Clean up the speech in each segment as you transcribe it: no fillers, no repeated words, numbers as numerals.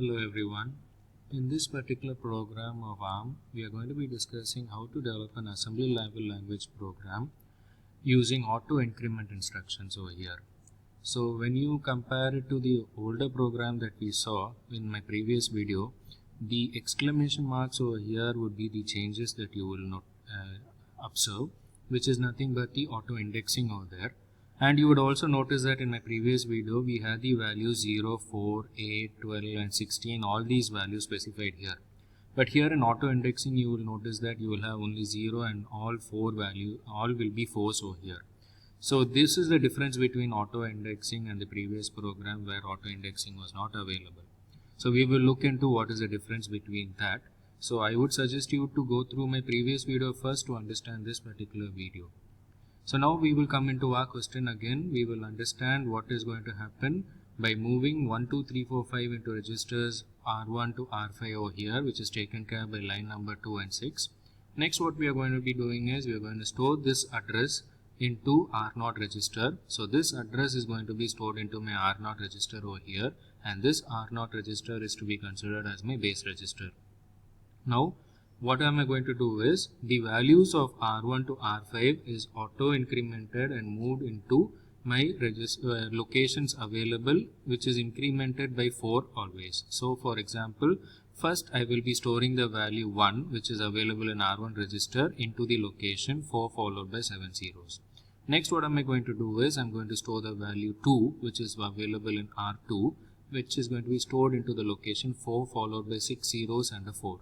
Hello everyone. In this particular program of ARM, we are going to be discussing how to develop an assembly level language program using auto increment instructions over here. So when you compare it to the older program that we saw in my previous video, the exclamation marks over here would be the changes that you will not observe, which is nothing but the auto indexing over there. And you would also notice that in my previous video we had the values 0, 4, 8, 12 and 16, all these values specified here. But here in auto indexing you will notice that you will have only 0 and all will be 4s over here. So this is the difference between auto indexing and the previous program where auto indexing was not available. So we will look into what is the difference between that. So I would suggest you to go through my previous video first to understand this particular video. So now we will come into our question again. We will understand what is going to happen by moving 1, 2, 3, 4, 5 into registers R1 to R5 over here, which is taken care by line number 2 and 6. Next what we are going to be doing is we are going to store this address into R0 register. So this address is going to be stored into my R0 register over here, and this R0 register is to be considered as my base register. Now what am I going to do is the values of R1 to R5 is auto incremented and moved into my locations available, which is incremented by 4 always. So for example, first I will be storing the value 1, which is available in R1 register, into the location 4 followed by 7 zeros. Next what am I going to do is I'm going to store the value 2, which is available in R2, which is going to be stored into the location 4 followed by 6 zeros and a 4.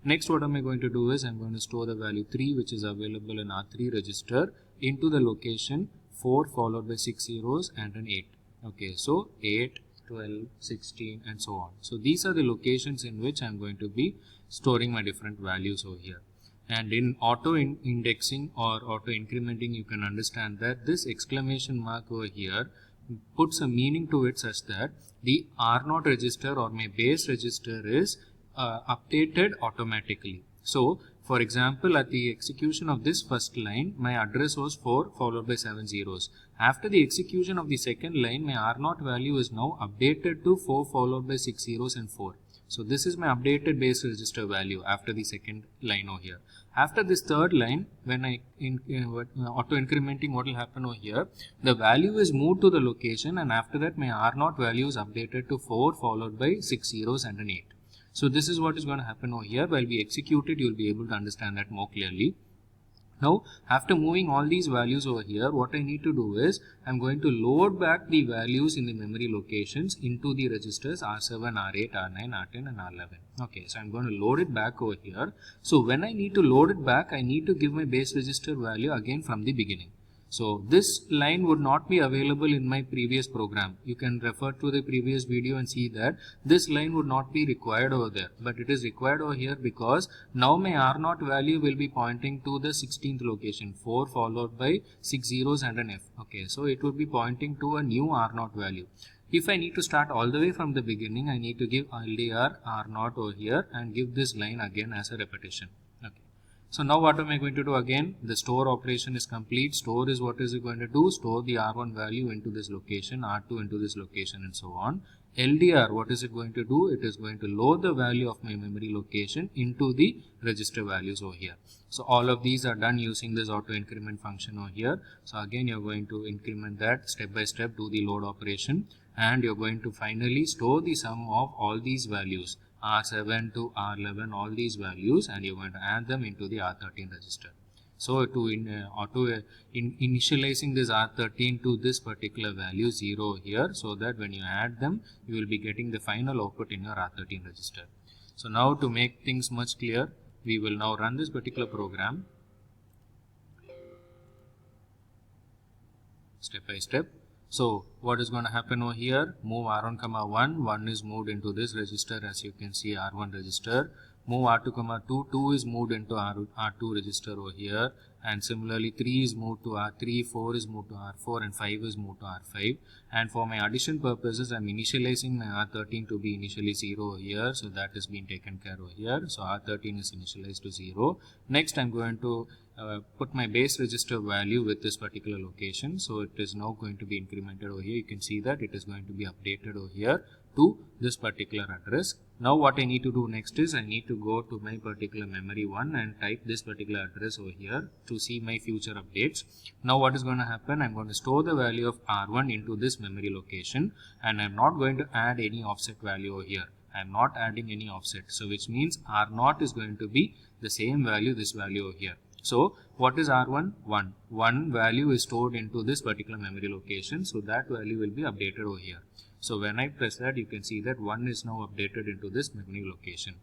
Next what am I going to do is I'm going to store the value 3, which is available in R3 register, into the location 4 followed by 6 zeros and an 8. Okay, so 8, 12, 16 and so on. So these are the locations in which I'm going to be storing my different values over here. And in auto indexing or auto incrementing, you can understand that this exclamation mark over here puts a meaning to it such that the R0 register or my base register is updated automatically. So for example, at the execution of this first line, my address was 4 followed by 7 zeros. After the execution of the second line, my R0 value is now updated to 4 followed by 6 zeros and 4. So this is my updated base register value after the second line over here. After this third line, when I auto incrementing, what will happen over here, the value is moved to the location, and after that my R0 value is updated to 4 followed by 6 zeros and an 8. So this is what is going to happen over here. While we execute it, you will be able to understand that more clearly. Now, after moving all these values over here, what I need to do is I'm going to load back the values in the memory locations into the registers R7, R8, R9, R10 and R11. Okay, so I'm going to load it back over here. So when I need to load it back, I need to give my base register value again from the beginning. So this line would not be available in my previous program. You can refer to the previous video and see that this line would not be required over there, but it is required over here because now my R0 value will be pointing to the 16th location, 4 followed by 6 zeros and an F. Okay, so it would be pointing to a new R0 value. If I need to start all the way from the beginning, I need to give LDR R0 over here and give this line again as a repetition. Okay. So now what am I going to do again? The store operation is complete. Store is what is it going to do? Store the R1 value into this location, R2 into this location and so on. LDR, what is it going to do? It is going to load the value of my memory location into the register values over here. So all of these are done using this auto increment function over here. So again you're going to increment that step by step, do the load operation, and you're going to finally store the sum of all these values, R7 to R11, all these values, and you're going to add them into the R13 register. So to initializing this R13 to this particular value 0 here, so that when you add them, you will be getting the final output in your R13 register. So now to make things much clear, we will now run this particular program step by step. So what is going to happen over here? Move R1 comma 1, 1 is moved into this register, as you can see, R1 register. Move R2 comma 2, 2 is moved into R2 register over here, and similarly 3 is moved to R3, 4 is moved to R4 and 5 is moved to R5. And for my addition purposes, I'm initializing my R13 to be initially 0 over here, so that is being taken care of here. So R13 is initialized to 0. Next I'm going to put my base register value with this particular location. So it is now going to be incremented over here. You can see that it is going to be updated over here to this particular address. Now what I need to do next is I need to go to my particular memory 1 and type this particular address over here to see my future updates. Now what is going to happen, I'm going to store the value of R1 into this memory location, and I'm not going to add any offset value over here. I'm not adding any offset, so which means R0 is going to be the same value, this value over here. So what is R1? 1. 1 value is stored into this particular memory location, so that value will be updated over here. So when I press that, you can see that 1 is now updated into this memory location.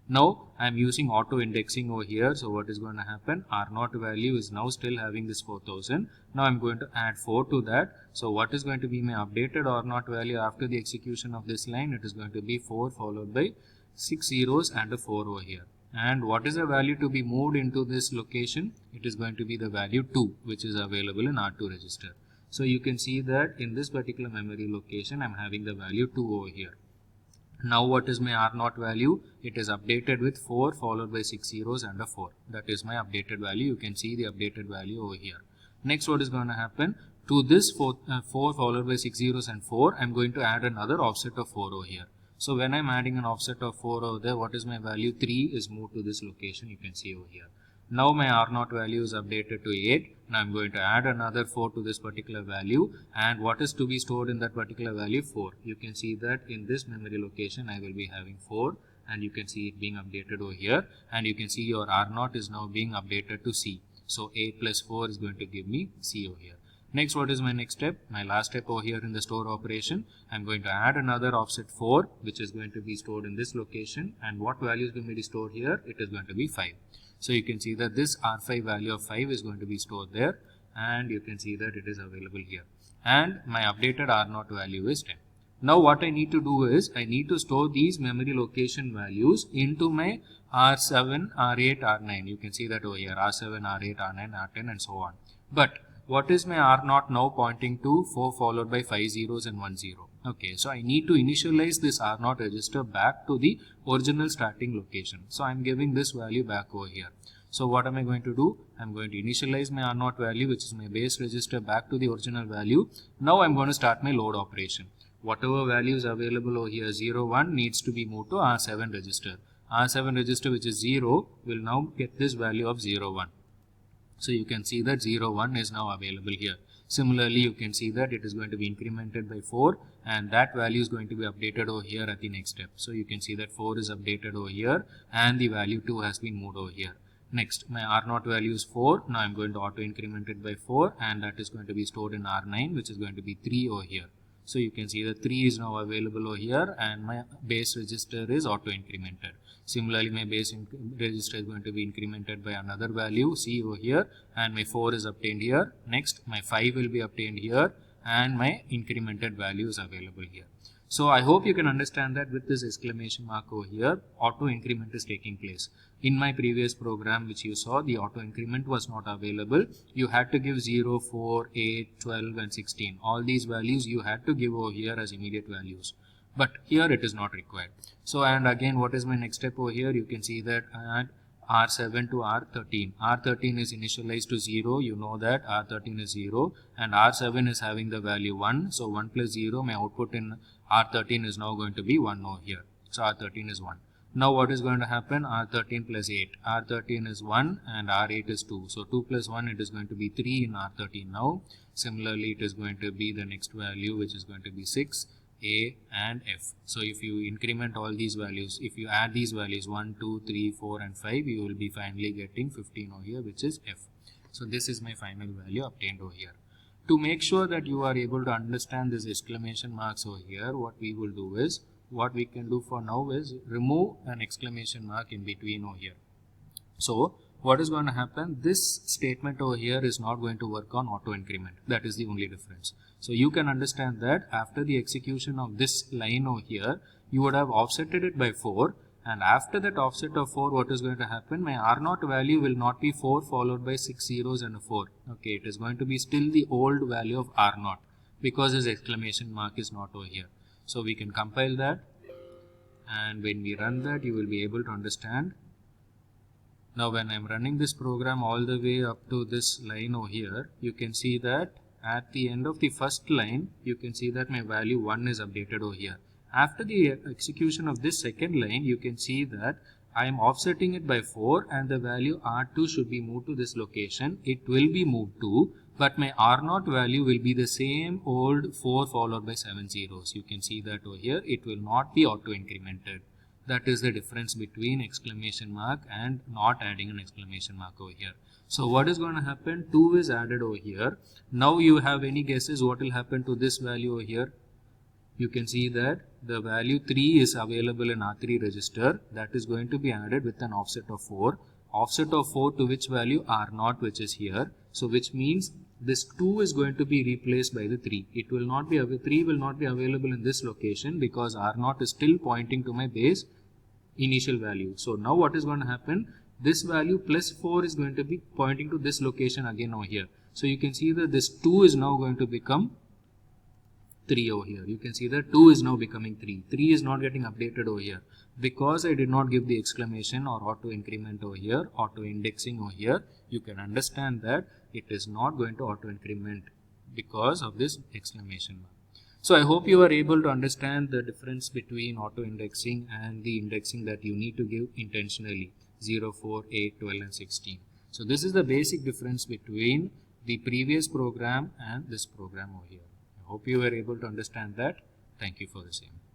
Now I am using auto indexing over here. So what is going to happen? R0 value is now still having this 4000. Now I am going to add 4 to that. So what is going to be my updated R0 value after the execution of this line? It is going to be 4 followed by 6 zeros and a 4 over here. And what is the value to be moved into this location? It is going to be the value 2, which is available in R2 register. So you can see that in this particular memory location, I am having the value 2 over here. Now what is my R0 value? It is updated with 4 followed by 6 zeros and a 4. That is my updated value. You can see the updated value over here. Next, what is going to happen? To this 4 followed by 6 zeros and 4, I am going to add another offset of 4 over here. So when I am adding an offset of 4 over there, what is my value? 3 is moved to this location. You can see over here. Now my R0 value is updated to 8. Now I'm going to add another 4 to this particular value, and what is to be stored in that particular value? 4. You can see that in this memory location I will be having 4, and you can see it being updated over here, and you can see your R0 is now being updated to C. So 8 plus 4 is going to give me C over here. Next, what is my next step? My last step over here in the store operation, I'm going to add another offset 4, which is going to be stored in this location, and what value is going to be stored here? It is going to be 5. So you can see that this R5 value of 5 is going to be stored there, and you can see that it is available here. And my updated R0 value is 10. Now what I need to do is I need to store these memory location values into my R7, R8, R9. You can see that over here, R7, R8, R9, R10 and so on. But what is my R0 now pointing to? 4 followed by 5 zeros and 1 zero. Okay, so I need to initialize this R0 register back to the original starting location. So I am giving this value back over here. So what am I going to do? I am going to initialize my R0 value, which is my base register, back to the original value. Now I am going to start my load operation. Whatever value is available over here, 0, 1, needs to be moved to R7 register. R7 register, which is 0, will now get this value of 0, 1. So you can see that 0, 1 is now available here. Similarly, you can see that it is going to be incremented by 4, and that value is going to be updated over here at the next step. So you can see that 4 is updated over here, and the value 2 has been moved over here. Next, my R0 value is 4. Now I'm going to auto increment it by 4, and that is going to be stored in R9, which is going to be 3 over here. So you can see that 3 is now available over here, and my base register is auto incremented. Similarly, my base register is going to be incremented by another value, C over here, and my 4 is obtained here. Next, my 5 will be obtained here, and my incremented value is available here. So I hope you can understand that with this exclamation mark over here, auto increment is taking place. In my previous program which you saw, the auto increment was not available. You had to give 0, 4, 8, 12 and 16. All these values you had to give over here as immediate values. But here it is not required. So, and again, what is my next step over here? You can see that I add R7 to R13. R13 is initialized to 0. You know that R13 is 0, and R7 is having the value 1. So 1 plus 0, my output in R13 is now going to be 1 over here. So R13 is 1. Now what is going to happen? R13 plus 8. R13 is 1 and R8 is 2. So 2 plus 1, it is going to be 3 in R13 now. Similarly, it is going to be the next value, which is going to be 6. A and F. So if you increment all these values, if you add these values 1, 2, 3, 4 and 5, you will be finally getting 15 over here, which is F. So this is my final value obtained over here. To make sure that you are able to understand this exclamation marks over here, what we will do is, what we can do for now is remove an exclamation mark in between over here. So what is going to happen? This statement over here is not going to work on auto increment. That is the only difference. So you can understand that after the execution of this line over here, you would have offsetted it by 4, and after that offset of 4, what is going to happen? My R0 value will not be 4 followed by 6 zeros and a 4. Okay, it is going to be still the old value of R0 because this exclamation mark is not over here. So we can compile that, and when we run that, you will be able to understand Now when I'm running this program all the way up to this line over here, you can see that at the end of the first line, you can see that my value 1 is updated over here. After the execution of this second line, you can see that I am offsetting it by 4 and the value R2 should be moved to this location. It will be moved to, but my R0 value will be the same old 4 followed by 7 zeros. You can see that over here, it will not be auto incremented. That is the difference between exclamation mark and not adding an exclamation mark over here. So what is going to happen? 2 is added over here. Now you have any guesses what will happen to this value over here? You can see that the value 3 is available in R3 register. That is going to be added with an offset of 4. Offset of 4 to which value? R0, which is here. So which means this 2 is going to be replaced by the 3. It will not be 3 will not be available in this location because R0 is still pointing to my base initial value. So now what is going to happen? This value plus 4 is going to be pointing to this location again over here. So you can see that this 2 is now going to become 3 over here. You can see that 2 is now becoming 3. 3 is not getting updated over here because I did not give the exclamation or auto increment over here, auto indexing over here. You can understand that it is not going to auto increment because of this exclamation mark. So I hope you are able to understand the difference between auto indexing and the indexing that you need to give intentionally 0, 4, 8, 12 and 16. So this is the basic difference between the previous program and this program over here. I hope you were able to understand that. Thank you for the same.